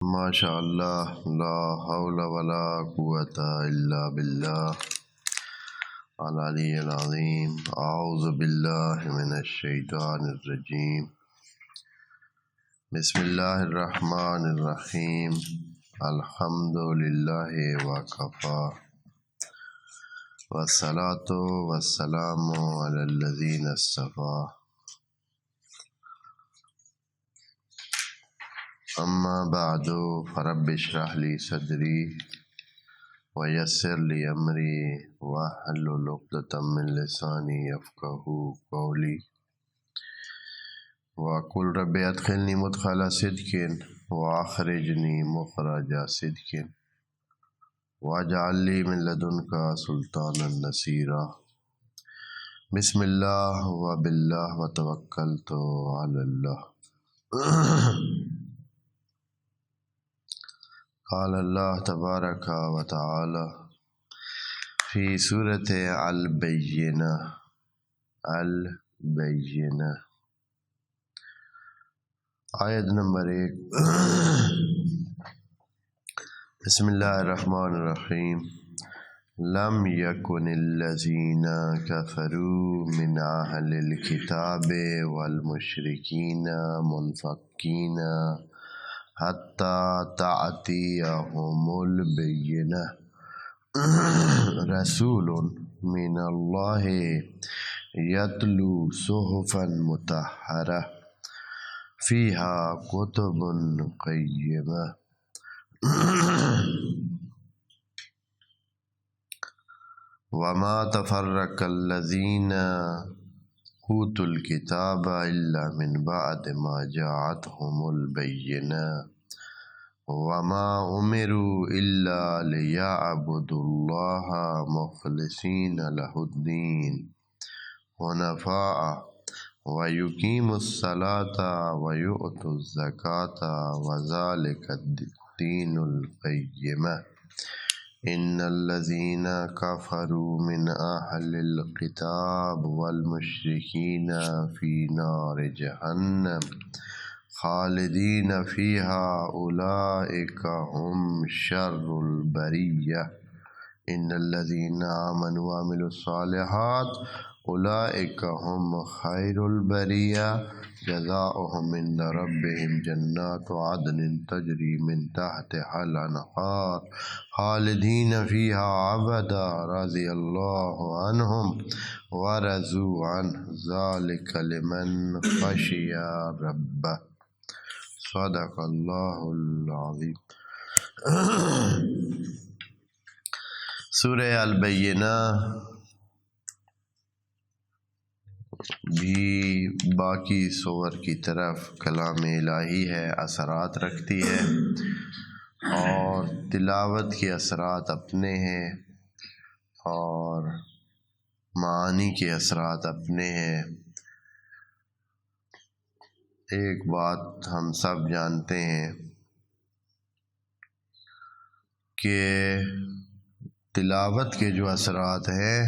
ماشاء اللہ لا حول ولا قوۃ الا باللہ العلی العظیم۔ اعوذ باللہ من الشیطان الرجیم۔ بسم اللہ الرحمن الرحیم۔ الحمد للہ وکفی والصلاۃ والسلام علی الذین اصطفی۔ اما بعد فرب اشرح لی صدری ویسر لی امری واحلل عقدۃ من لسانی یفقہوا قولی وقل رب ادخلنی مدخل صدق واخرجنی مخرج صدق واجعل لی من لدنک سلطانا نصیرا۔ بسم اللہ وباللہ وتوکلت علی اللہ۔ قال اللہ تبارک و تعالی فی سورۃ البینہ آیت نمبر 1۔ بسم اللہ الرحمن الرحیم۔ لم یکن الذین کفروا من اہل الکتاب والمشرکین منفکین حتی تأتیہم البینہ رسول من اللہ یتلو صحفا مطہرہ فیہا کتب قیمہ وما تفرق الذین اوتوا الکتاب الا من بعد ما جاءتهم البینہ وما امروا الا لیعبدوا اللہ مخلصین لہ الدین حنفاء ویقیموا الصلاۃ ویؤتوا الزکاۃ وذلک الدین القیمہ۔ ان الذین کفروا من اہل الکتاب والمشرکین فی نار جہنم خالدین فیہا اولئک ہم شر البریہ۔ ان الذین آمنوا وعملوا الصالحات اولئک ہم خیر البریہ جزاؤہم عند ربہم جنات عدن تجری من تحتہا الانہار خالدین فیہا ابدا رضی اللہ عنہم ورضوا عنہ ذلک لمن خشی ربہ۔ صدق اللہ العظیم۔ سورہ البینہ بھی باقی سور کی طرف کلام الہی ہے، اثرات رکھتی ہے اور تلاوت کے اثرات اپنے ہیں اور معانی کے اثرات اپنے ہیں۔ ایک بات ہم سب جانتے ہیں کہ تلاوت کے جو اثرات ہیں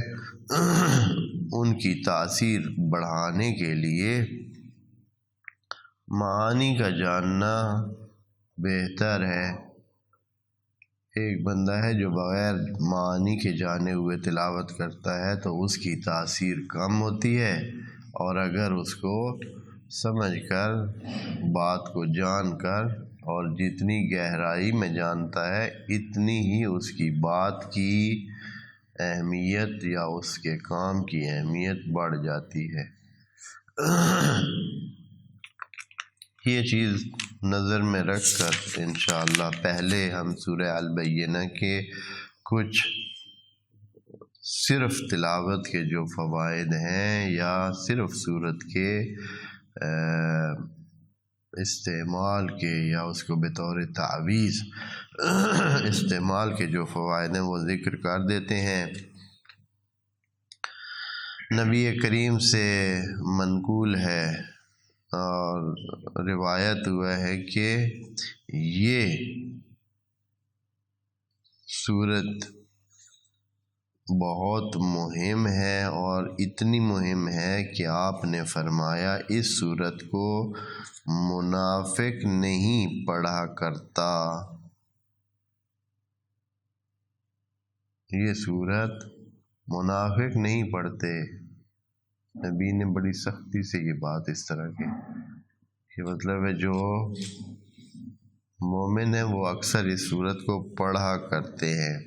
ان کی تاثیر بڑھانے کے لیے معانی کا جاننا بہتر ہے۔ ایک بندہ ہے جو بغیر معانی کے جانے ہوئے تلاوت کرتا ہے تو اس کی تاثیر کم ہوتی ہے، اور اگر اس کو سمجھ کر بات کو جان کر اور جتنی گہرائی میں جانتا ہے اتنی ہی اس کی بات کی اہمیت یا اس کے کام کی اہمیت بڑھ جاتی ہے۔ یہ چیز نظر میں رکھ کر انشاءاللہ پہلے ہم سورہ البینہ کے کچھ صرف تلاوت کے جو فوائد ہیں یا صرف سورت کے استعمال کے یا اس کو بطور تعویذ استعمال کے جو فوائد ہیں وہ ذکر کر دیتے ہیں۔ نبی کریم سے منقول ہے اور روایت ہوا ہے کہ یہ سورت بہت مہم ہے، اور اتنی مہم ہے کہ آپ نے فرمایا اس صورت کو منافق نہیں پڑھا کرتا۔ یہ صورت منافق نہیں پڑھتے۔ نبی نے بڑی سختی سے یہ بات اس طرح کی کہ مطلب ہے جو مومن ہے وہ اکثر اس صورت کو پڑھا کرتے ہیں،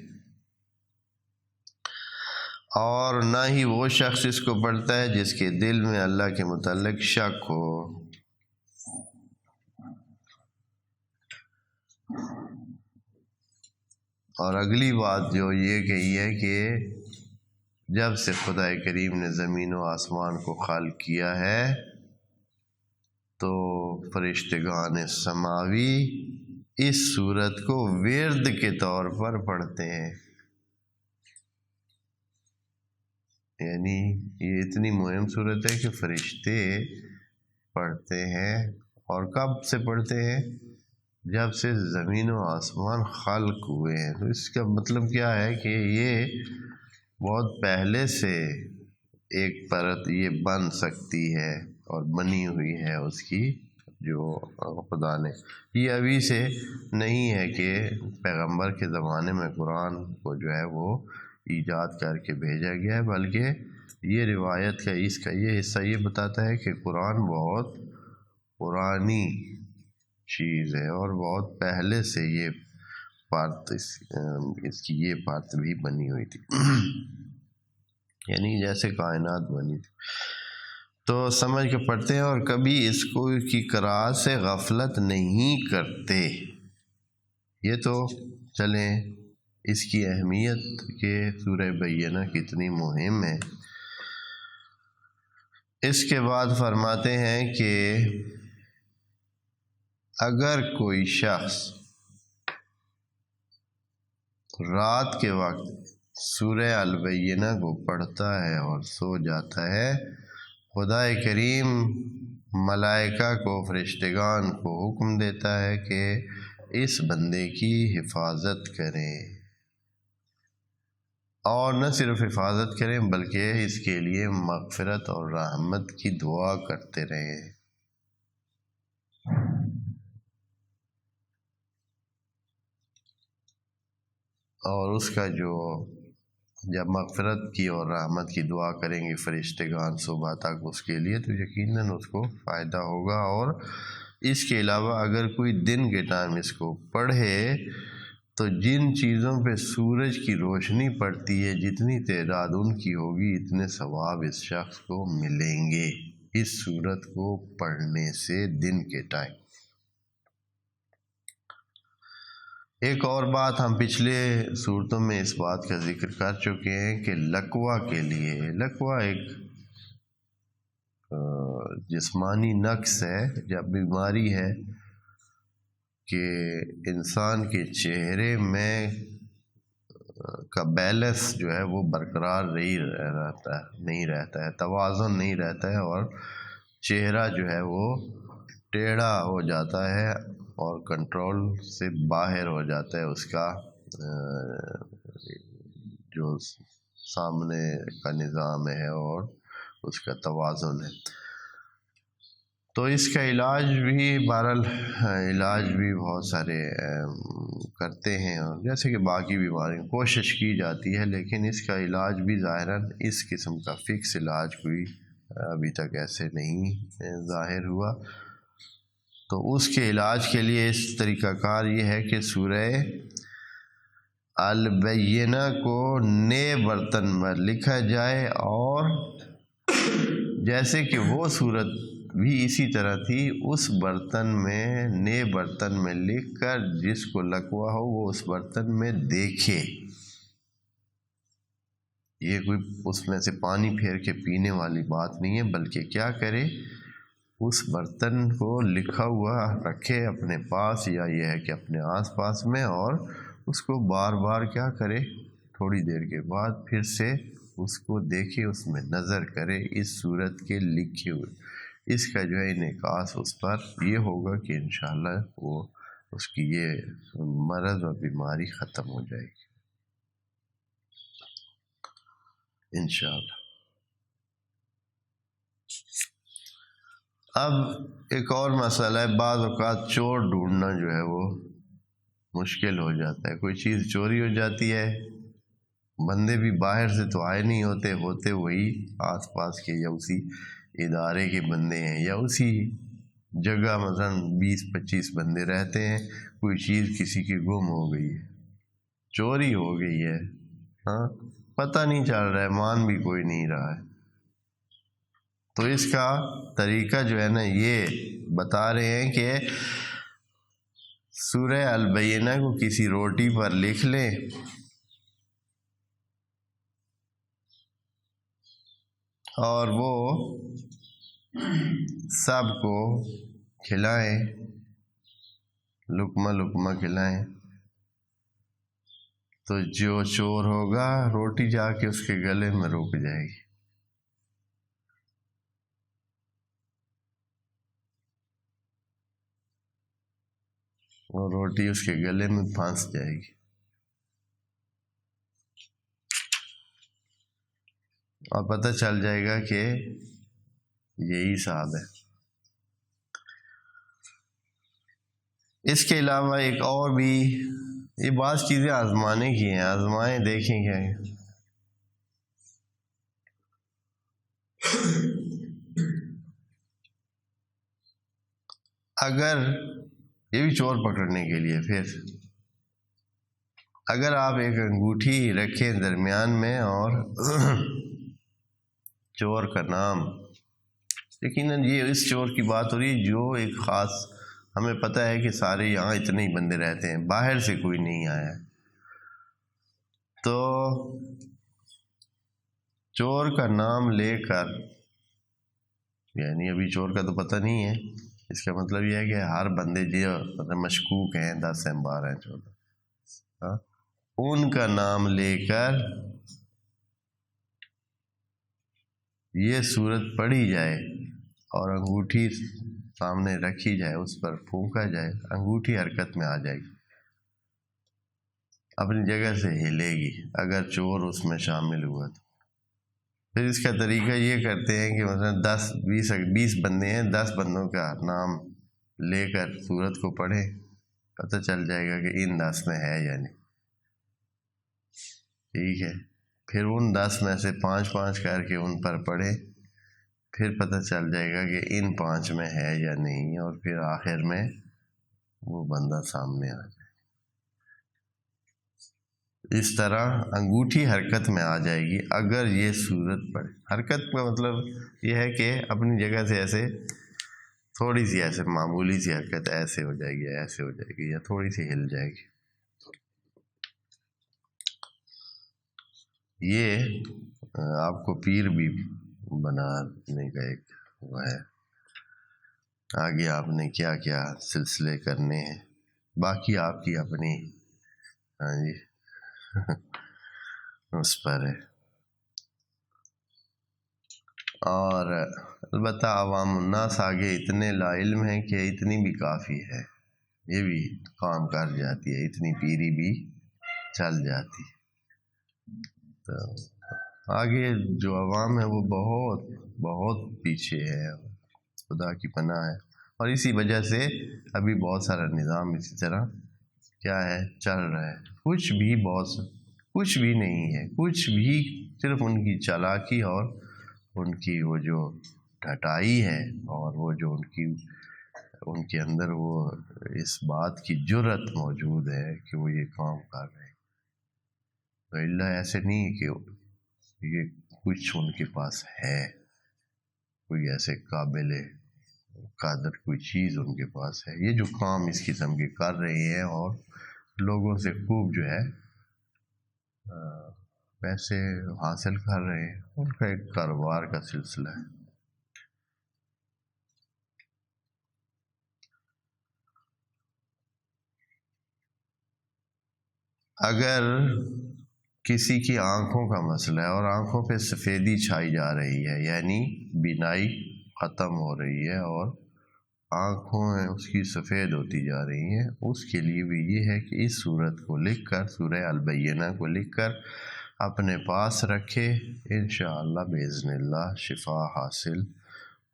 اور نہ ہی وہ شخص اس کو پڑھتا ہے جس کے دل میں اللہ کے متعلق شک ہو۔ اور اگلی بات جو یہ کہی ہے کہ جب سے خدا کریم نے زمین و آسمان کو خلق کیا ہے تو فرشتگان سماوی اس صورت کو ورد کے طور پر پڑھتے ہیں۔ یعنی یہ اتنی مہم صورت ہے کہ فرشتے پڑھتے ہیں، اور کب سے پڑھتے ہیں؟ جب سے زمین و آسمان خلق ہوئے ہیں۔ تو اس کا مطلب کیا ہے کہ یہ بہت پہلے سے ایک پرت یہ بن سکتی ہے اور بنی ہوئی ہے اس کی جو خدا نے، یہ ابھی سے نہیں ہے کہ پیغمبر کے زمانے میں قرآن کو جو ہے وہ ایجاد کر کے بھیجا گیا ہے، بلکہ یہ روایت کا اس کا یہ حصہ یہ بتاتا ہے کہ قرآن بہت پرانی چیز ہے اور بہت پہلے سے یہ پارت اس کی یہ پارت بھی بنی ہوئی تھی یعنی جیسے کائنات بنی تھی۔ تو سمجھ کے پڑھتے ہیں اور کبھی اس کو کی قرأت سے غفلت نہیں کرتے۔ یہ تو چلیں اس کی اہمیت کہ سورہ بینہ کتنی مہم ہے۔ اس کے بعد فرماتے ہیں کہ اگر کوئی شخص رات کے وقت سورہ البینہ کو پڑھتا ہے اور سو جاتا ہے، خدا کریم ملائکہ کو، فرشتگان کو حکم دیتا ہے کہ اس بندے کی حفاظت کریں، اور نہ صرف حفاظت کریں بلکہ اس کے لیے مغفرت اور رحمت کی دعا کرتے رہیں۔ اور اس کا جو جب مغفرت کی اور رحمت کی دعا کریں گے فرشتگان صبح تک اس کے لیے، تو یقیناً اس کو فائدہ ہوگا۔ اور اس کے علاوہ اگر کوئی دن کے ٹائم اس کو پڑھے تو جن چیزوں پہ سورج کی روشنی پڑتی ہے جتنی تعداد ان کی ہوگی اتنے ثواب اس شخص کو ملیں گے اس سورت کو پڑھنے سے دن کے ٹائم۔ ایک اور بات ہم پچھلے صورتوں میں اس بات کا ذکر کر چکے ہیں کہ لقوہ کے لیے، لقوہ ایک جسمانی نقص ہے، جب بیماری ہے کہ انسان کے چہرے میں کا بیلنس جو ہے وہ برقرار نہیں رہتا ہے، توازن نہیں رہتا ہے، اور چہرہ جو ہے وہ ٹیڑھا ہو جاتا ہے اور کنٹرول سے باہر ہو جاتا ہے، اس کا جو سامنے کا نظام ہے اور اس کا توازن ہے۔ تو اس کا علاج بھی بہرحال علاج بھی بہت سارے کرتے ہیں، اور جیسے کہ باقی بیماریوں کوشش کی جاتی ہے، لیکن اس کا علاج بھی ظاہراً اس قسم کا فکس علاج کوئی ابھی تک ایسے نہیں ظاہر ہوا۔ تو اس کے علاج کے لیے اس طریقہ کار یہ ہے کہ سورہ البینہ کو نئے برتن میں لکھا جائے، اور جیسے کہ وہ صورت بھی اسی طرح تھی اس برتن میں، نئے برتن میں لکھ کر جس کو لقوہ ہو وہ اس برتن میں دیکھے۔ یہ کوئی اس میں سے پانی پھیر کے پینے والی بات نہیں ہے، بلکہ کیا کرے، اس برتن کو لکھا ہوا رکھے اپنے پاس، یا یہ ہے کہ اپنے آس پاس میں، اور اس کو بار بار کیا کرے، تھوڑی دیر کے بعد پھر سے اس کو دیکھے، اس میں نظر کرے اس صورت کے لکھے ہوئے۔ اس کا جو ہے انعکاس اس پر یہ ہوگا کہ انشاءاللہ وہ اس کی یہ مرض اور بیماری ختم ہو جائے گی۔ انشاءاللہ۔ اب ایک اور مسئلہ ہے، بعض اوقات چور ڈھونڈنا جو ہے وہ مشکل ہو جاتا ہے۔ کوئی چیز چوری ہو جاتی ہے، بندے بھی باہر سے تو آئے نہیں ہوتے وہی آس پاس کے یا اسی ادارے کے بندے ہیں، یا اسی جگہ مثلاً 20-25 بندے رہتے ہیں، کوئی چیز کسی کی گم ہو گئی ہے، چوری ہو گئی ہے، ہاں پتہ نہیں چل رہا ہے، مان بھی کوئی نہیں رہا ہے، تو اس کا طریقہ جو ہے نا یہ بتا رہے ہیں کہ سورہ البینہ کو کسی روٹی پر لکھ لیں اور وہ سب کو کھلائیں، لقمہ لقمہ کھلائیں، تو جو چور ہوگا روٹی جا کے اس کے گلے میں رک جائے گی، اور روٹی اس کے گلے میں پھنس جائے گی، اور پتہ چل جائے گا کہ یہی صاحب ہے۔ اس کے علاوہ ایک اور بھی، یہ بعض چیزیں آزمانے کی ہیں، آزمائیں دیکھیں کیا ہے۔ اگر یہ بھی چور پکڑنے کے لیے، پھر اگر آپ ایک انگوٹھی رکھیں درمیان میں اور چور کا نام، یقیناً یہ اس چور کی بات ہو رہی ہے جو ایک خاص، ہمیں پتہ ہے کہ سارے یہاں اتنے ہی بندے رہتے ہیں، باہر سے کوئی نہیں آیا ہے، تو چور کا نام لے کر، یعنی ابھی چور کا تو پتہ نہیں ہے، اس کا مطلب یہ ہے کہ ہر بندے جو مشکوک ہیں، 10 ہیں، 12 ہیں، 14، ان کا نام لے کر یہ سورت پڑھی جائے اور انگوٹھی سامنے رکھی جائے، اس پر پھونکا جائے، انگوٹھی حرکت میں آ جائے گی، اپنی جگہ سے ہلے گی اگر چور اس میں شامل ہوا تو۔ پھر اس کا طریقہ یہ کرتے ہیں کہ مثلا 10-20 بندے ہیں، 10 بندوں کا نام لے کر سورت کو پڑھیں، پتہ چل جائے گا کہ ان 10 میں ہے یا نہیں، ٹھیک ہے۔ پھر ان 10 میں سے 5-5 کر کے ان پر پڑھیں، پھر پتہ چل جائے گا کہ ان 5 میں ہے یا نہیں، اور پھر آخر میں وہ بندہ سامنے آ جائے۔ اس طرح انگوٹھی حرکت میں آ جائے گی اگر یہ صورت پڑے۔ حرکت کا مطلب یہ ہے کہ اپنی جگہ سے ایسے تھوڑی سی، ایسے معمولی سی حرکت، ایسے ہو جائے گی، ایسے ہو جائے گی، یا تھوڑی سی ہل جائے گی۔ یہ آپ کو پیر بھی بنانے کا ایک وہ ہے، آگے آپ نے کیا کیا سلسلے کرنے ہیں، باقی آپ کی اپنی، ہاں جی اس پر ہے۔ اور البتہ عوام الناس آگے اتنے لا علم ہیں کہ اتنی بھی کافی ہے، یہ بھی کام کر جاتی ہے، اتنی پیری بھی چل جاتی ہے۔ تو آگے جو عوام ہے وہ بہت بہت پیچھے ہے، خدا کی پناہ ہے، اور اسی وجہ سے ابھی بہت سارا نظام اسی طرح کیا ہے چل رہا ہے، کچھ بھی نہیں ہے، کچھ بھی، صرف ان کی چالاکی اور ان کی وہ جو ڈھٹائی ہے، اور وہ جو ان کے اندر وہ اس بات کی جرت موجود ہے کہ وہ یہ کام کر رہے ہیں، تو اللہ ایسے نہیں کہ یہ کچھ ان کے پاس ہے، کوئی ایسے قابل قادر کوئی چیز ان کے پاس ہے، یہ جو کام اس قسم کے کر رہے ہیں اور لوگوں سے خوب جو ہے پیسے حاصل کر رہے ہیں، ان کا ایک کاروبار کا سلسلہ ہے۔ اگر کسی کی آنکھوں کا مسئلہ ہے اور آنکھوں پہ سفیدی چھائی جا رہی ہے، یعنی بینائی ختم ہو رہی ہے اور آنکھوں اس کی سفید ہوتی جا رہی ہیں، اس کے لیے بھی یہ ہے کہ اس سورت کو لکھ کر، سورہ البینہ کو لکھ کر اپنے پاس رکھے، انشاءاللہ باذن اللہ شفا حاصل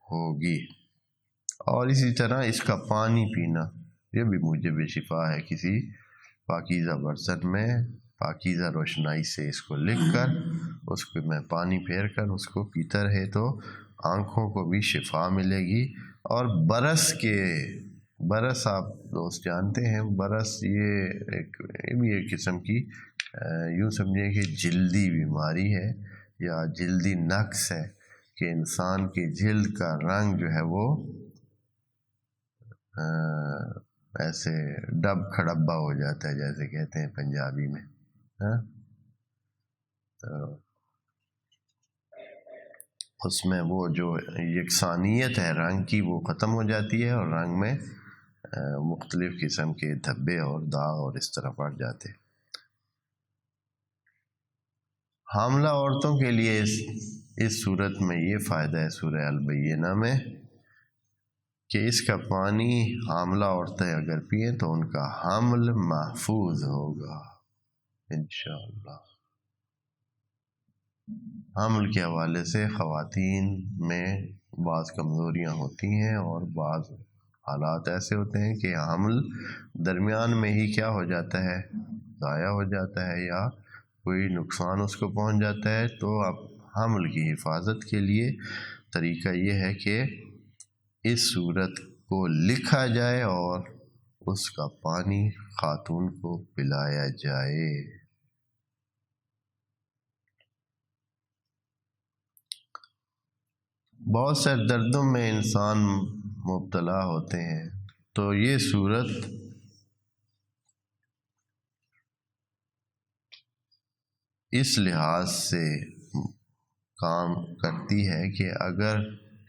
ہوگی۔ اور اسی طرح اس کا پانی پینا یہ بھی موجب شفا ہے۔ کسی پاکیزہ برتن میں پاکیزہ روشنائی سے اس کو لکھ کر اس کو میں پانی پھیر کر اس کو پیتا رہے تو آنکھوں کو بھی شفا ملے گی۔ اور برس آپ دوست جانتے ہیں، برس یہ بھی ایک قسم کی یوں سمجھیں کہ جلدی بیماری ہے یا جلدی نقص ہے کہ انسان کی جلد کا رنگ جو ہے وہ ایسے ڈب کھڑبا ہو جاتا ہے، جیسے کہتے ہیں پنجابی میں۔ تو اس میں وہ جو یکسانیت ہے رنگ کی وہ ختم ہو جاتی ہے، اور رنگ میں مختلف قسم کے دھبے اور داغ اور اس طرح پڑ جاتے۔ حاملہ عورتوں کے لیے اس صورت میں یہ فائدہ ہے سورہ البینہ میں کہ اس کا پانی حاملہ عورتیں اگر پئیں تو ان کا حمل محفوظ ہوگا انشاءاللہ۔ حمل کے حوالے سے خواتین میں بعض کمزوریاں ہوتی ہیں اور بعض حالات ایسے ہوتے ہیں کہ حمل درمیان میں ہی کیا ہو جاتا ہے، ضائع ہو جاتا ہے یا کوئی نقصان اس کو پہنچ جاتا ہے۔ تو اب حمل کی حفاظت کے لیے طریقہ یہ ہے کہ اس صورت کو لکھا جائے اور اس کا پانی خاتون کو پلایا جائے۔ بہت سے دردوں میں انسان مبتلا ہوتے ہیں، تو یہ صورت اس لحاظ سے کام کرتی ہے کہ اگر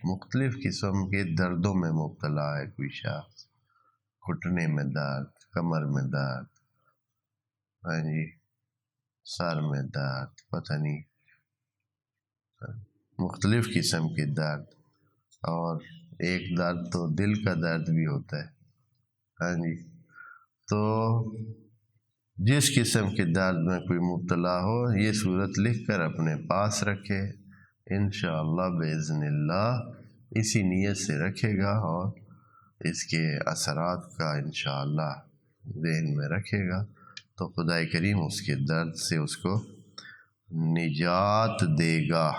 مختلف قسم کے دردوں میں مبتلا ہے کوئی شخص، گھٹنے میں درد، کمر میں درد، سر میں درد، پتہ نہیں مختلف قسم کے درد، اور ایک درد تو دل کا درد بھی ہوتا ہے، تو جس قسم کے درد میں کوئی مبتلا ہو یہ صورت لکھ کر اپنے پاس رکھے، انشاءاللہ باذن اللہ اسی نیت سے رکھے گا اور اس کے اثرات کا انشاءاللہ ذہن میں رکھے گا تو خدائے کریم اس کے درد سے اس کو نجات دے گا۔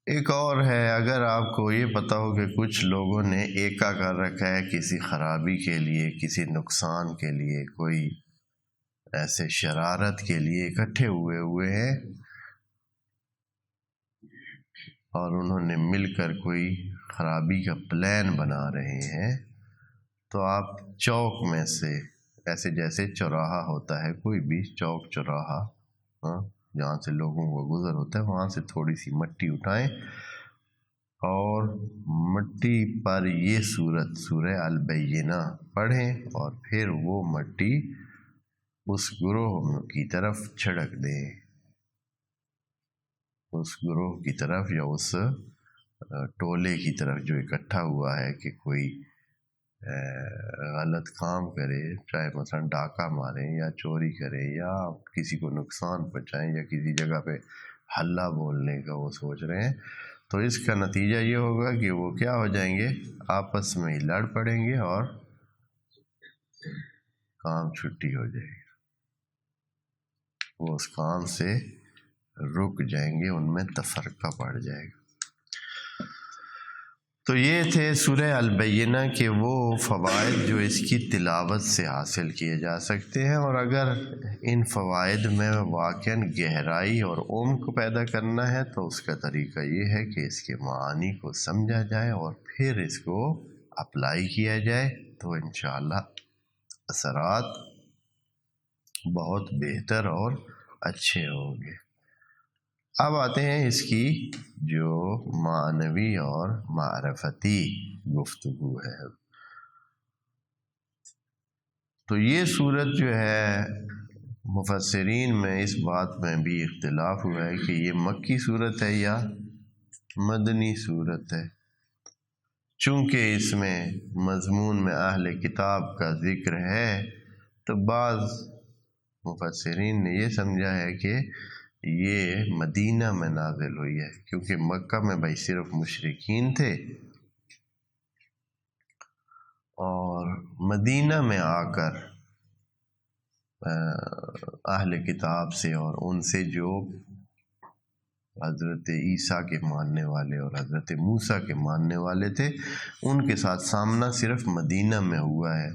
ایک اور ہے، اگر آپ کو یہ پتہ ہو کہ کچھ لوگوں نے ایکا کر رکھا ہے کسی خرابی کے لیے، کسی نقصان کے لیے، کوئی ایسے شرارت کے لیے اکٹھے ہوئے ہیں اور انہوں نے مل کر کوئی خرابی کا پلان بنا رہے ہیں، تو آپ چوک میں سے ایسے جیسے چوراہا ہوتا ہے، کوئی بھی چوک چوراہا جہاں سے لوگوں کو گزر ہوتا ہے، وہاں سے تھوڑی سی مٹی اٹھائیں اور مٹی پر یہ سورہ البینہ پڑھیں اور پھر وہ مٹی اس گروہ کی طرف چھڑک دیں، اس گروہ کی طرف یا اس ٹولے کی طرف جو اکٹھا ہوا ہے کہ کوئی غلط کام کرے، چاہے مثلا ڈاکہ ماریں یا چوری کریں یا کسی کو نقصان پہنچائیں یا کسی جگہ پہ حلہ بولنے کا وہ سوچ رہے ہیں، تو اس کا نتیجہ یہ ہوگا کہ وہ کیا ہو جائیں گے، آپس میں ہی لڑ پڑیں گے اور کام چھٹی ہو جائے گی، وہ اس کام سے رک جائیں گے، ان میں تفرقہ پڑ جائے گا۔ تو یہ تھے سورہ البینہ کے وہ فوائد جو اس کی تلاوت سے حاصل کیے جا سکتے ہیں، اور اگر ان فوائد میں واقعاً گہرائی اور عمق پیدا کرنا ہے تو اس کا طریقہ یہ ہے کہ اس کے معانی کو سمجھا جائے اور پھر اس کو اپلائی کیا جائے تو انشاءاللہ اثرات بہت بہتر اور اچھے ہوں گے۔ اب آتے ہیں اس کی جو معنوی اور معرفتی گفتگو ہے، تو یہ صورت جو ہے مفسرین میں اس بات میں بھی اختلاف ہوا ہے کہ یہ مکی صورت ہے یا مدنی صورت ہے، چونکہ اس میں مضمون میں اہل کتاب کا ذکر ہے تو بعض مفسرین نے یہ سمجھا ہے کہ یہ مدینہ میں نازل ہوئی ہے، کیونکہ مکہ میں بھائی صرف مشرکین تھے، اور مدینہ میں آ کر اہل کتاب سے اور ان سے جو حضرت عیسیٰ کے ماننے والے اور حضرت موسیٰ کے ماننے والے تھے، ان کے ساتھ سامنا صرف مدینہ میں ہوا ہے۔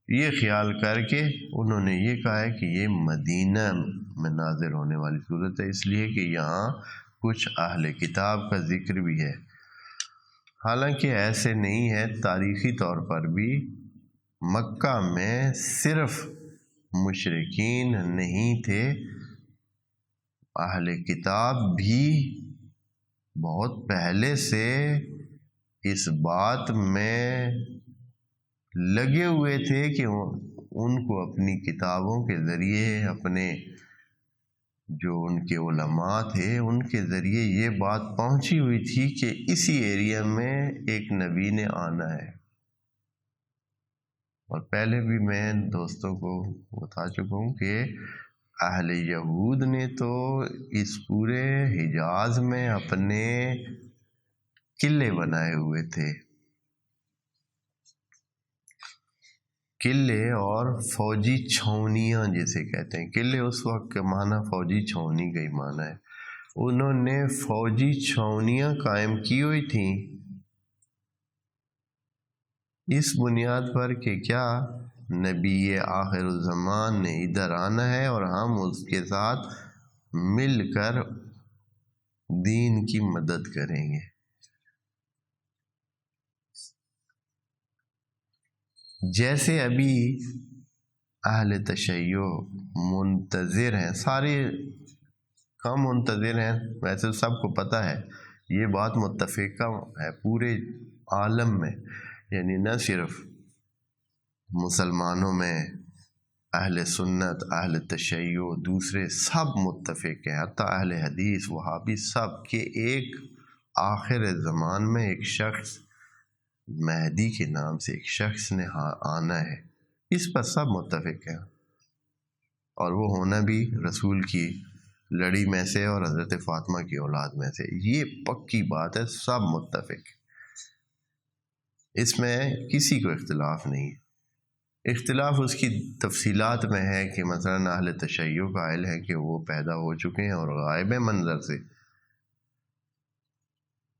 یہ خیال کر کے انہوں نے یہ کہا ہے کہ یہ مدینہ میں نازل ہونے والی صورت ہے، اس لیے کہ یہاں کچھ اہل کتاب کا ذکر بھی ہے۔ حالانکہ ایسے نہیں ہے، تاریخی طور پر بھی مکہ میں صرف مشرکین نہیں تھے، اہل کتاب بھی بہت پہلے سے اس بات میں لگے ہوئے تھے کہ ان کو اپنی کتابوں کے ذریعے، اپنے جو ان کے علماء تھے ان کے ذریعے یہ بات پہنچی ہوئی تھی کہ اسی ایریا میں ایک نبی نے آنا ہے۔ اور پہلے بھی میں دوستوں کو بتا چکا ہوں کہ اہل یہود نے تو اس پورے حجاز میں اپنے قلعے بنائے ہوئے تھے، قلعے اور فوجی چھاونیاں جسے کہتے ہیں۔ قلعے اس وقت کے معنی فوجی چھاونی کا ہی معنی ہے۔ انہوں نے فوجی چھاونیاں قائم کی ہوئی تھیں اس بنیاد پر کہ کیا نبی آخر الزمان نے ادھر آنا ہے اور ہم اس کے ساتھ مل کر دین کی مدد کریں گے۔ جیسے ابھی اہل تشیع منتظر ہیں، سارے کم منتظر ہیں، ویسے سب کو پتہ ہے یہ بات متفقہ ہے پورے عالم میں، یعنی نہ صرف مسلمانوں میں، اہل سنت، اہل تشیع، دوسرے سب متفق ہیں، حتیٰ اہل حدیث، وہابی، سب کہ ایک آخر زمان میں ایک شخص مہدی کے نام سے ایک شخص نے آنا ہے، اس پر سب متفق ہیں، اور وہ ہونا بھی رسول کی لڑی میں سے اور حضرت فاطمہ کی اولاد میں سے، یہ پکی بات ہے، سب متفق، اس میں کسی کو اختلاف نہیں ہے۔ اختلاف اس کی تفصیلات میں ہے کہ مثلا اہل تشیع قائل ہے کہ وہ پیدا ہو چکے ہیں اور غائب ہیں منظر سے،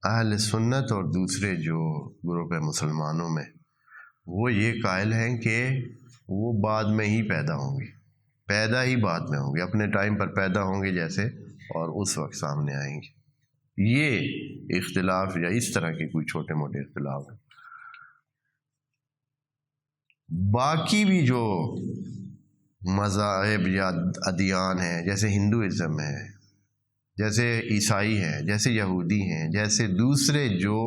اہل سنت اور دوسرے جو گروپ ہے مسلمانوں میں وہ یہ قائل ہیں کہ وہ بعد میں ہی پیدا ہوں گے، پیدا ہی بعد میں ہوں گے، اپنے ٹائم پر پیدا ہوں گے جیسے، اور اس وقت سامنے آئیں گے۔ یہ اختلاف یا اس طرح کے کوئی چھوٹے موٹے اختلاف ہیں۔ باقی بھی جو مذاہب یا ادیان ہیں، جیسے ہندوازم ہے، جیسے عیسائی ہیں، جیسے یہودی ہیں، جیسے دوسرے جو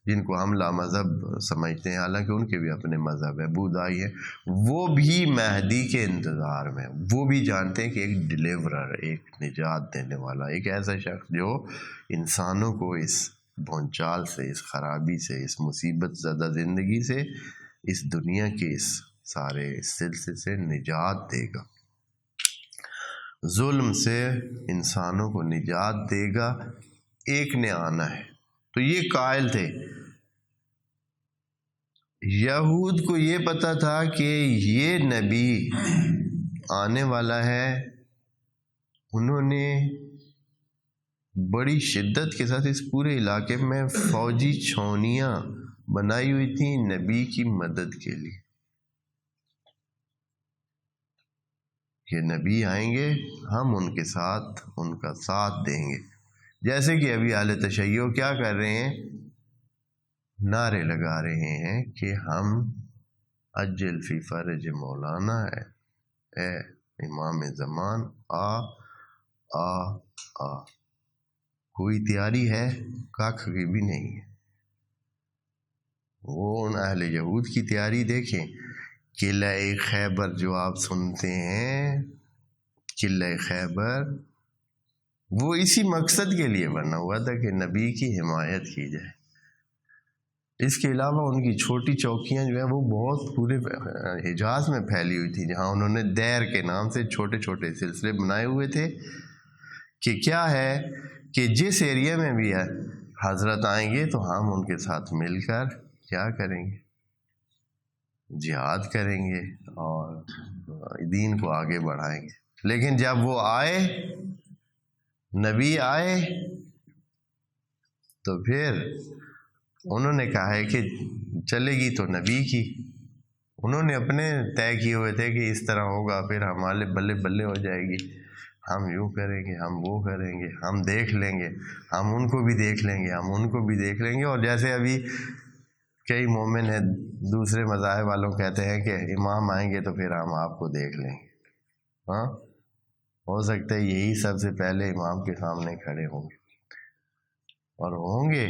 جن کو ہم لامذہب سمجھتے ہیں، حالانکہ ان کے بھی اپنے مذہب ہے، بودھائی ہے، وہ بھی مہدی کے انتظار میں، وہ بھی جانتے ہیں کہ ایک ڈیلیورر، ایک نجات دینے والا، ایک ایسا شخص جو انسانوں کو اس بھونچال سے، اس خرابی سے، اس مصیبت زدہ زندگی سے، اس دنیا کے اس سارے سلسلے سے نجات دے گا، ظلم سے انسانوں کو نجات دے گا، ایک نے آنا ہے۔ تو یہ قائل تھے۔ یہود کو یہ پتا تھا کہ یہ نبی آنے والا ہے، انہوں نے بڑی شدت کے ساتھ اس پورے علاقے میں فوجی چھاونیاں بنائی ہوئی تھیں نبی کی مدد کے لیے، کہ نبی آئیں گے ہم ان کے ساتھ ان کا ساتھ دیں گے۔ جیسے کہ ابھی اہل تشیع کیا کر رہے ہیں، نعرے لگا رہے ہیں کہ ہم اجل فی فرج مولانا ہے، اے امام زمان آ آ آ، کوئی تیاری ہے؟ کاکھ کی بھی نہیں ہے۔ وہ ان اہل یہود کی تیاری دیکھیں، قلعہ خیبر جو آپ سنتے ہیں، قلعہ خیبر وہ اسی مقصد کے لیے بنا ہوا تھا کہ نبی کی حمایت کی جائے، اس کے علاوہ ان کی چھوٹی چوکیاں جو ہیں وہ بہت پورے حجاز میں پھیلی ہوئی تھی، جہاں انہوں نے دیر کے نام سے چھوٹے چھوٹے سلسلے بنائے ہوئے تھے کہ کیا ہے کہ جس ایریا میں بھی ہے حضرت آئیں گے تو ہم ان کے ساتھ مل کر کیا کریں گے، جہاد کریں گے اور دین کو آگے بڑھائیں گے۔ لیکن جب وہ آئے، نبی آئے، تو پھر انہوں نے کہا ہے کہ چلے گی تو نبی کی، انہوں نے اپنے طے کیے ہوئے تھے کہ اس طرح ہوگا، پھر ہمارے بلے بلے ہو جائے گی، ہم یوں کریں گے، ہم وہ کریں گے، ہم دیکھ لیں گے، ہم ان کو بھی دیکھ لیں گے، ہم ان کو بھی دیکھ لیں گے۔ اور جیسے ابھی کئی مومن ہیں دوسرے مذاہب والوں کہتے ہیں کہ امام آئیں گے تو پھر ہم آپ کو دیکھ لیں گے۔ ہاں، ہو سکتا ہے یہی سب سے پہلے امام کے سامنے کھڑے ہوں گے، اور ہوں گے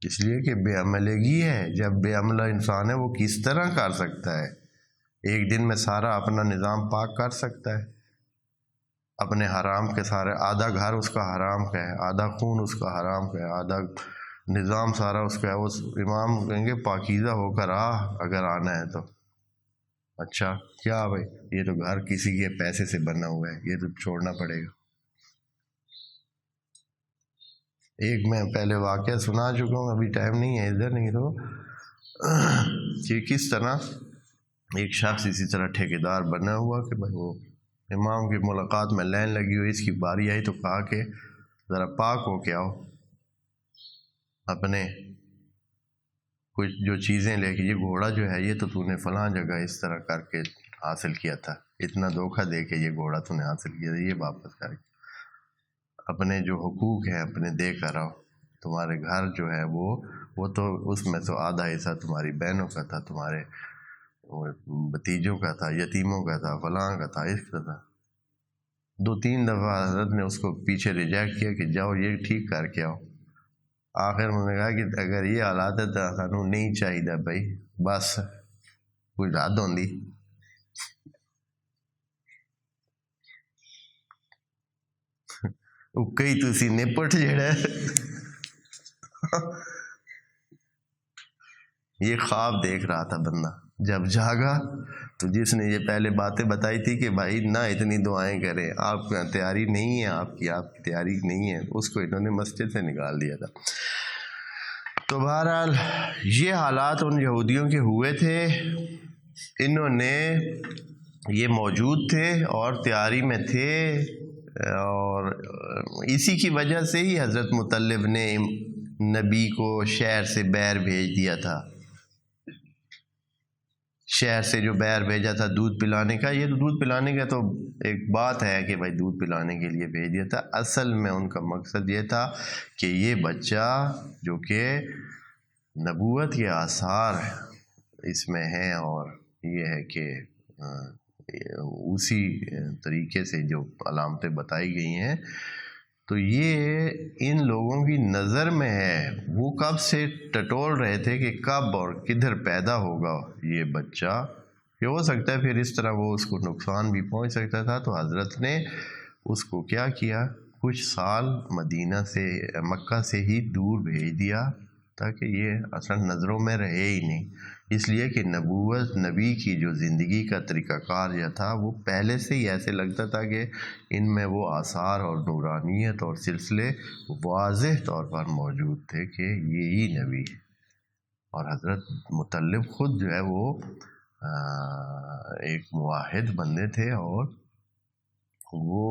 اس لیے کہ بے عملگی ہے۔ جب بے عملہ انسان ہے وہ کس طرح کر سکتا ہے؟ ایک دن میں سارا اپنا نظام پاک کر سکتا ہے؟ اپنے حرام کے سارے، آدھا گھر اس کا حرام کا ہے، آدھا خون اس کا حرام کا ہے، آدھا نظام سارا اس کا ہے۔ اس امام کہیں گے پاکیزہ ہو کر اگر آنا ہے تو۔ اچھا کیا بھائی، یہ تو گھر کسی کے پیسے سے بنا ہوا ہے، یہ تو چھوڑنا پڑے گا۔ ایک میں پہلے واقعہ سنا چکا ہوں، ابھی ٹائم نہیں ہے ادھر، نہیں تو کہ کس طرح ایک شخص اسی طرح ٹھیکیدار بنا ہوا کہ بھائی وہ امام کی ملاقات میں لائن لگی ہوئی، اس کی باری آئی تو کہا کہ ذرا پاک ہو کے آؤ، اپنے کچھ جو چیزیں لے کے، یہ گھوڑا جو ہے یہ تو نے فلاں جگہ اس طرح کر کے حاصل کیا تھا، اتنا دھوکہ دے کے یہ گھوڑا نے حاصل کیا تھا، یہ واپس کر کے اپنے جو حقوق ہیں اپنے دے کر آؤ۔ تمہارے گھر جو ہے وہ تو اس میں تو آدھا حصہ تمہاری بہنوں کا تھا، تمہارے بھتیجوں کا تھا، یتیموں کا تھا، فلاں کا تھا، اس کا تھا۔ 2-3 دفعہ حضرت نے اس کو پیچھے ریجیکٹ کیا کہ جاؤ یہ ٹھیک کر کے آؤ۔ آخر میں نے کہا کہ اگر یہ حالات ہے تو سانوں نہیں چاہیے بھائی، بس کوئی حد ہوندی۔ کئی تسی نپٹ جڑا یہ خواب دیکھ رہا تھا بندہ، جب جاگا تو جس نے یہ پہلے باتیں بتائی تھی کہ بھائی نہ اتنی دعائیں کریں، آپ کا تیاری نہیں ہے، آپ کی تیاری نہیں ہے، اس کو انہوں نے مسجد سے نکال دیا تھا۔ تو بہرحال یہ حالات ان یہودیوں کے ہوئے تھے، انہوں نے یہ موجود تھے اور تیاری میں تھے، اور اسی کی وجہ سے ہی حضرت مطلب نے نبی کو شہر سے باہر بھیج دیا تھا۔ شہر سے جو باہر بھیجا تھا دودھ پلانے کا، یہ دودھ پلانے کا تو ایک بات ہے کہ بھائی دودھ پلانے کے لیے بھیج دیا تھا، اصل میں ان کا مقصد یہ تھا کہ یہ بچہ جو کہ نبوت کے آثار اس میں ہیں، اور یہ ہے کہ اسی طریقے سے جو علامتیں بتائی گئی ہیں، تو یہ ان لوگوں کی نظر میں ہے۔ وہ کب سے ٹٹول رہے تھے کہ کب اور کدھر پیدا ہوگا یہ بچہ، کہ ہو سکتا ہے پھر اس طرح وہ اس کو نقصان بھی پہنچ سکتا تھا۔ تو حضرت نے اس کو کیا کیا، کچھ سال مدینہ سے، مکہ سے ہی دور بھیج دیا تاکہ یہ اصل نظروں میں رہے ہی نہیں، اس لیے کہ نبوت، نبی کی جو زندگی کا طریقہ کار یہ تھا وہ پہلے سے ہی ایسے لگتا تھا کہ ان میں وہ آثار اور نورانیت اور سلسلے واضح طور پر موجود تھے کہ یہی نبی ہے۔ اور حضرت مطلب خود جو ہے وہ ایک موحد بندے تھے، اور وہ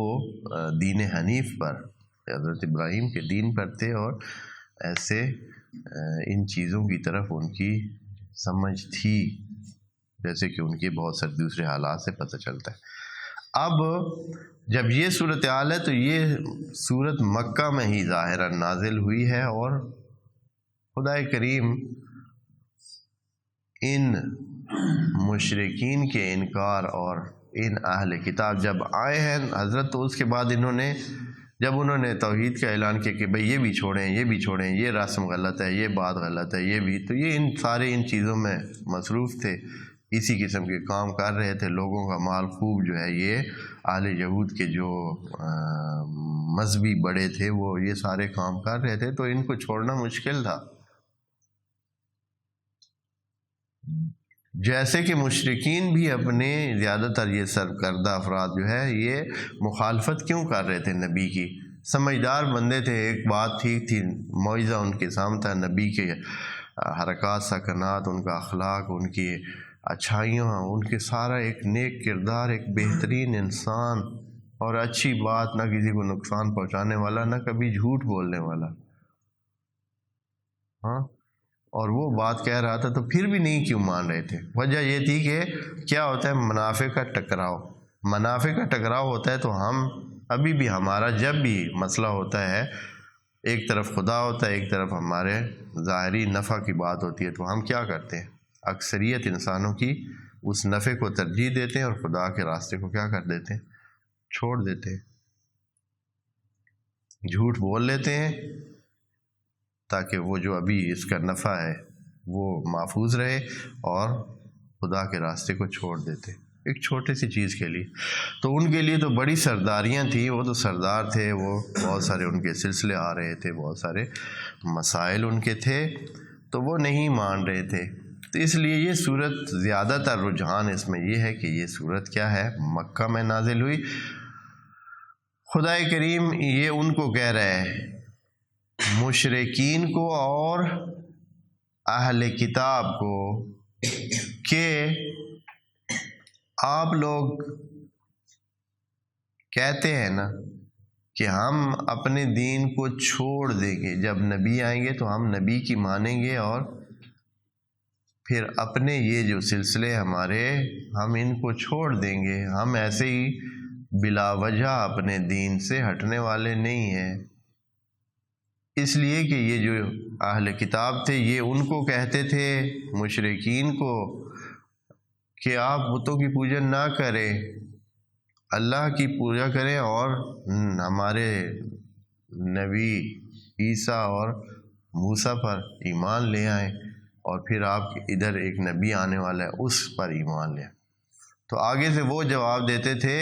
دین حنیف پر، حضرت ابراہیم کے دین پر تھے، اور ایسے ان چیزوں کی طرف ان کی سمجھ تھی، جیسے کہ ان کے بہت سارے دوسرے حالات سے پتہ چلتا ہے۔ اب جب یہ صورتحال ہے تو یہ صورت مکہ میں ہی ظاہراً نازل ہوئی ہے، اور خدائے کریم ان مشرکین کے انکار اور ان اہل کتاب جب آئے ہیں حضرت، تو اس کے بعد جب انہوں نے توحید کا اعلان کیا کہ بھئی یہ بھی چھوڑیں، یہ بھی چھوڑیں، یہ رسم غلط ہے، یہ بات غلط ہے، یہ بھی، تو یہ ان چیزوں میں مصروف تھے، اسی قسم کے کام کر رہے تھے۔ لوگوں کا مال خوب جو ہے یہ اہل یہود کے جو مذہبی بڑے تھے وہ یہ سارے کام کر رہے تھے، تو ان کو چھوڑنا مشکل تھا۔ جیسے کہ مشرکین بھی اپنے زیادہ تر یہ سرکردہ افراد جو ہے یہ مخالفت کیوں کر رہے تھے نبی کی؟ سمجھدار بندے تھے، ایک بات ٹھیک تھی، معجزہ ان کے سامنے تھا، نبی کے حرکات سکنات، ان کا اخلاق، ان کی اچھائیاں، ان کے سارا ایک نیک کردار، ایک بہترین انسان اور اچھی بات، نہ کسی کو نقصان پہنچانے والا، نہ کبھی جھوٹ بولنے والا، ہاں، اور وہ بات کہہ رہا تھا تو پھر بھی نہیں کیوں مان رہے تھے؟ وجہ یہ تھی کہ کیا ہوتا ہے، منافع کا ٹکراؤ، منافع کا ٹکراؤ ہوتا ہے تو ہم ابھی بھی، ہمارا جب بھی مسئلہ ہوتا ہے، ایک طرف خدا ہوتا ہے، ایک طرف ہمارے ظاہری نفع کی بات ہوتی ہے، تو ہم کیا کرتے ہیں؟ اکثریت انسانوں کی اس نفع کو ترجیح دیتے ہیں اور خدا کے راستے کو کیا کر دیتے ہیں؟ چھوڑ دیتے ہیں، جھوٹ بول لیتے ہیں تاکہ وہ جو ابھی اس کا نفع ہے وہ محفوظ رہے، اور خدا کے راستے کو چھوڑ دیتے ایک چھوٹی سی چیز کے لیے۔ تو ان کے لیے تو بڑی سرداریاں تھیں، وہ تو سردار تھے، وہ بہت سارے ان کے سلسلے آ رہے تھے، بہت سارے مسائل ان کے تھے، تو وہ نہیں مان رہے تھے۔ تو اس لیے یہ صورت زیادہ تر رجحان اس میں یہ ہے کہ یہ صورت کیا ہے؟ مکہ میں نازل ہوئی۔ خدا کریم یہ ان کو کہہ رہے ہیں، مشرکین کو اور اہل کتاب کو، کہ آپ لوگ کہتے ہیں نا کہ ہم اپنے دین کو چھوڑ دیں گے، جب نبی آئیں گے تو ہم نبی کی مانیں گے، اور پھر اپنے یہ جو سلسلے ہمارے، ہم ان کو چھوڑ دیں گے، ہم ایسے ہی بلا وجہ اپنے دین سے ہٹنے والے نہیں ہیں۔ اس لیے کہ یہ جو اہل کتاب تھے یہ ان کو کہتے تھے، مشرکین کو، کہ آپ بتوں کی پوجا نہ کریں، اللہ کی پوجا کریں، اور ہمارے نبی عیسیٰ اور موسیٰ پر ایمان لے آئیں، اور پھر آپ ادھر ایک نبی آنے والا ہے اس پر ایمان لے آئیں۔ تو آگے سے وہ جواب دیتے تھے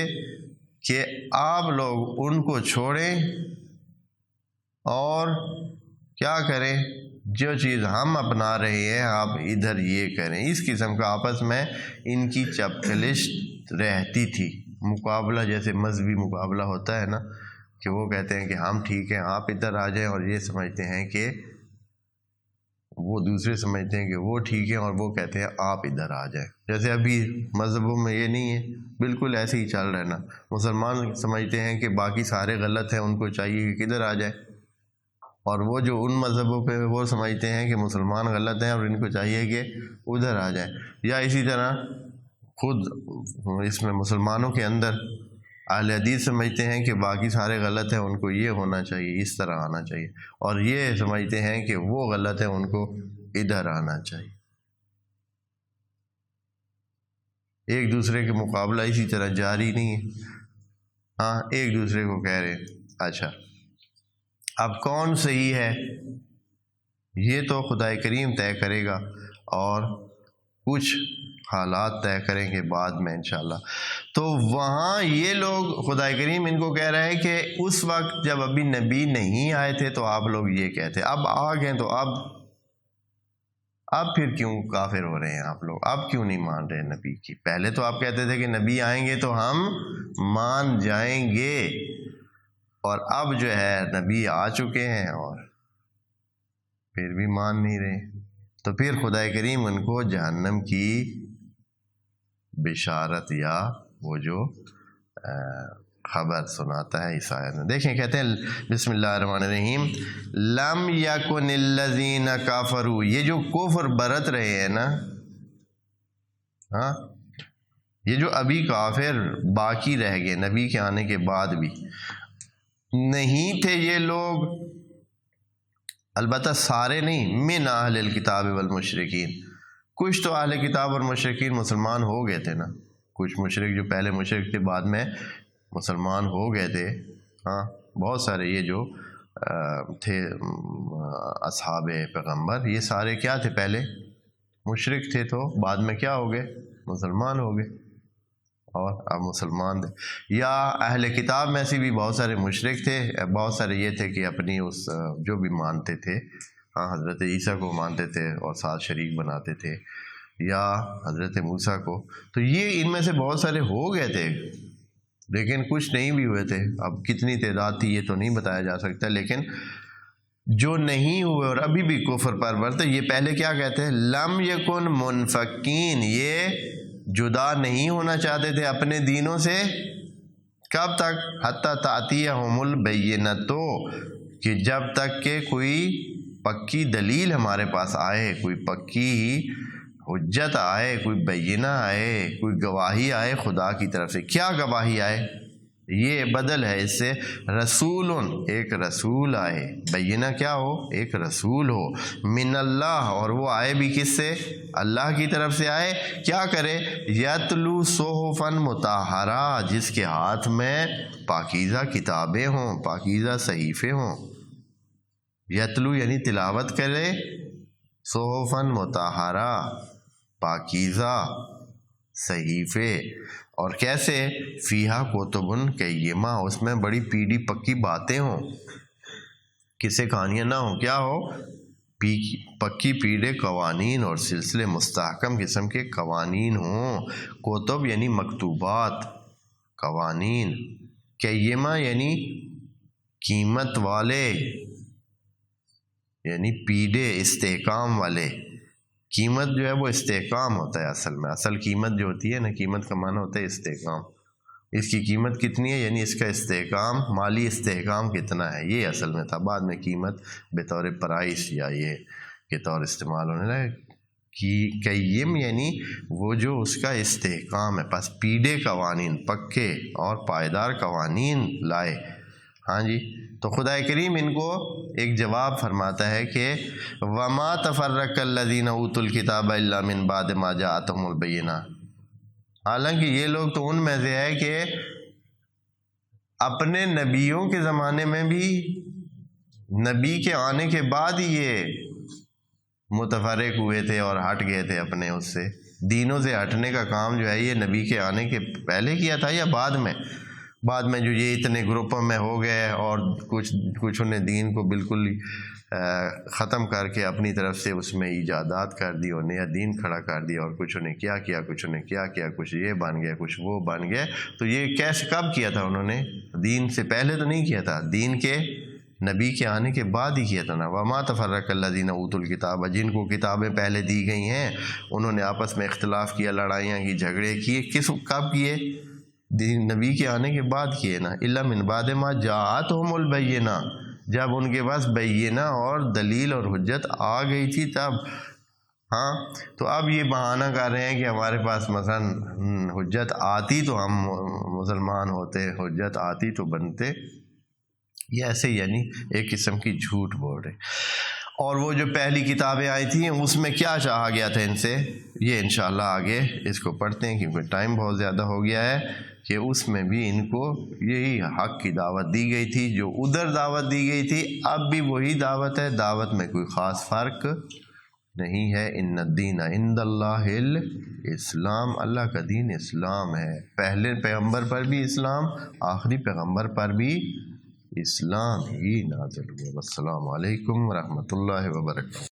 کہ آپ لوگ ان کو چھوڑیں اور کیا کریں، جو چیز ہم اپنا رہے ہیں آپ ادھر یہ کریں۔ اس قسم کا آپس میں ان کی چپکلش رہتی تھی، مقابلہ، جیسے مذہبی مقابلہ ہوتا ہے نا، کہ وہ کہتے ہیں کہ ہم ٹھیک ہیں آپ ادھر آ جائیں، اور یہ سمجھتے ہیں کہ وہ دوسرے سمجھتے ہیں کہ وہ ٹھیک ہیں، اور وہ کہتے ہیں آپ ادھر آ جائیں۔ جیسے ابھی مذہبوں میں یہ نہیں ہے، بالکل ایسے ہی چل رہا ہے نا، مسلمان سمجھتے ہیں کہ باقی سارے غلط ہیں، ان کو چاہیے کہ کدھر آ جائیں، اور وہ جو ان مذہبوں پہ وہ سمجھتے ہیں کہ مسلمان غلط ہیں اور ان کو چاہیے کہ ادھر آ جائیں۔ یا اسی طرح خود اس میں مسلمانوں کے اندر اہل حدیث سمجھتے ہیں کہ باقی سارے غلط ہیں، ان کو یہ ہونا چاہیے، اس طرح آنا چاہیے، اور یہ سمجھتے ہیں کہ وہ غلط ہیں، ان کو ادھر آنا چاہیے۔ ایک دوسرے کے مقابلہ اسی طرح جاری نہیں ہے، ہاں، ایک دوسرے کو کہہ رہے ہیں۔ اچھا، اب کون صحیح ہے یہ تو خدا کریم طے کرے گا، اور کچھ حالات طے کریں گے بعد میں انشاءاللہ۔ تو وہاں یہ لوگ، خدا کریم ان کو کہہ رہے ہیں کہ اس وقت جب ابھی نبی نہیں آئے تھے تو آپ لوگ یہ کہتے، اب آ گئے تو اب پھر کیوں کافر ہو رہے ہیں آپ لوگ؟ اب کیوں نہیں مان رہے نبی کی؟ پہلے تو آپ کہتے تھے کہ نبی آئیں گے تو ہم مان جائیں گے، اور اب جو ہے نبی آ چکے ہیں اور پھر بھی مان نہیں رہے۔ تو پھر خدا کریم ان کو جہنم کی بشارت یا وہ جو خبر سناتا ہے اس آیت میں۔ دیکھیں، کہتے ہیں بسم اللہ الرحمن الرحیم، لم یکن الذین کفروا، یہ جو کفر برت رہے ہیں نا، ہاں، یہ جو ابھی کافر باقی رہ گئے نبی کے آنے کے بعد بھی، نہیں تھے یہ لوگ، البتہ سارے نہیں، من اہل الکتاب والمشرکین، کچھ تو اہل کتاب اور مشرکین مسلمان ہو گئے تھے نا، کچھ مشرک جو پہلے مشرک تھے بعد میں مسلمان ہو گئے تھے، ہاں، بہت سارے یہ جو تھے اصحاب پیغمبر، یہ سارے کیا تھے؟ پہلے مشرک تھے، تو بعد میں کیا ہو گئے؟ مسلمان ہو گئے، اور اب مسلمان تھے۔ یا اہل کتاب میں سے بھی بہت سارے مشرک تھے، بہت سارے یہ تھے کہ اپنی اس جو بھی مانتے تھے، ہاں، حضرت عیسیٰ کو مانتے تھے اور ساتھ شریک بناتے تھے، یا حضرت موسیٰ کو، تو یہ ان میں سے بہت سارے ہو گئے تھے لیکن کچھ نہیں بھی ہوئے تھے. اب کتنی تعداد تھی یہ تو نہیں بتایا جا سکتا، لیکن جو نہیں ہوئے اور ابھی بھی کفر پرور تھے، یہ پہلے کیا کہتے ہیں؟ لم یکن منفکین، یہ جدا نہیں ہونا چاہتے تھے اپنے دینوں سے. کب تک؟ حتی تأتیہم البینۃ، کہ جب تک کہ کوئی پکی دلیل ہمارے پاس آئے، کوئی پکی حجت آئے، کوئی بینہ آئے، کوئی گواہی آئے خدا کی طرف سے. کیا گواہی آئے؟ یہ بدل ہے اس سے، رسول، ایک رسول آئے. بینہ کیا ہو؟ ایک رسول ہو. من اللہ، اور وہ آئے بھی کس سے؟ اللہ کی طرف سے آئے. کیا کرے؟ یتلو صحفا مطہرہ، جس کے ہاتھ میں پاکیزہ کتابیں ہوں، پاکیزہ صحیفے ہوں. یتلو یعنی تلاوت کرے، صحفا مطہرہ پاکیزہ صحیفے. اور کیسے؟ فیہا کتب قیمہ، اس میں بڑی پیڑھی پکی باتیں ہوں، کسے کہانیاں نہ ہوں. کیا ہو؟ پکی پیڑے قوانین اور سلسلے مستحکم قسم کے قوانین ہوں. کتب یعنی مکتوبات، قوانین. قیمہ یعنی قیمت والے، یعنی پیڑے استحکام والے. قیمت جو ہے وہ استحکام ہوتا ہے اصل میں. اصل قیمت جو ہوتی ہے نا، قیمت کا معنی ہوتا ہے استحکام. اس کی قیمت کتنی ہے، یعنی اس کا استحکام، مالی استحکام کتنا ہے، یہ اصل میں تھا. بعد میں قیمت بطور پرائس یا یہ کے طور استعمال ہونے لگا. قیم یعنی وہ جو اس کا استحکام ہے. پس پیڑے قوانین، پکے اور پائیدار قوانین لائے. ہاں جی. تو خدا کریم ان کو ایک جواب فرماتا ہے کہ وَمَا تَفَرَّقَ الَّذِينَ أُوتُوا الْكِتَابَ إِلَّا مِن بَعْدِ مَا جَاءَتْهُمُ الْبَيِّنَاتُ. حالانکہ یہ لوگ تو ان میں سے ہے کہ اپنے نبیوں کے زمانے میں بھی نبی کے آنے کے بعد ہی یہ متفرق ہوئے تھے اور ہٹ گئے تھے اپنے اس سے. دینوں سے ہٹنے کا کام جو ہے یہ نبی کے آنے کے پہلے کیا تھا یا بعد میں؟ بعد میں جو یہ اتنے گروپوں میں ہو گئے اور کچھ انہیں دین کو بالکل ختم کر کے اپنی طرف سے اس میں ایجادات کر دی اور نیا دین کھڑا کر دیا، اور کچھ انہیں کیا کیا، کچھ انہیں کیا کیا، کچھ یہ بن گئے، کچھ وہ بن گئے. تو یہ کیسے، کب کیا تھا انہوں نے؟ دین سے پہلے تو نہیں کیا تھا، دین کے نبی کے آنے کے بعد ہی کیا تھا نا. وَمَا تَفَرَّقَ الَّذِينَ أُوتُوا الْكِتَابَ، جن کو کتابیں پہلے دی گئی ہیں انہوں نے آپس میں اختلاف کیا، لڑائیاں کی، جھگڑے کیے. کب کیے؟ نبی کے آنے کے بعد کیے نا. إِلَّا مِن بَعْدِ مَا جَاءَتْهُمُ الْبَيِّنَةُ، جب ان کے پاس بینہ اور دلیل اور حجت آ گئی تھی تب. ہاں. تو اب یہ بہانہ کر رہے ہیں کہ ہمارے پاس مثلا حجت آتی تو ہم مسلمان ہوتے، حجت آتی تو بنتے. یہ ایسے یعنی ایک قسم کی جھوٹ بول رہے. اور وہ جو پہلی کتابیں آئی تھیں اس میں کیا چاہا گیا تھا ان سے، یہ انشاءاللہ آگے اس کو پڑھتے ہیں کیونکہ ٹائم بہت زیادہ ہو گیا ہے. کہ اس میں بھی ان کو یہی حق کی دعوت دی گئی تھی جو ادھر دعوت دی گئی تھی، اب بھی وہی دعوت ہے. دعوت میں کوئی خاص فرق نہیں ہے. ان الدین عند اللہ الاسلام، اللہ کا دین اسلام ہے. پہلے پیغمبر پر بھی اسلام، آخری پیغمبر پر بھی اسلام ہی نازل ہوا. السلام علیکم ورحمۃ اللہ وبرکاتہ.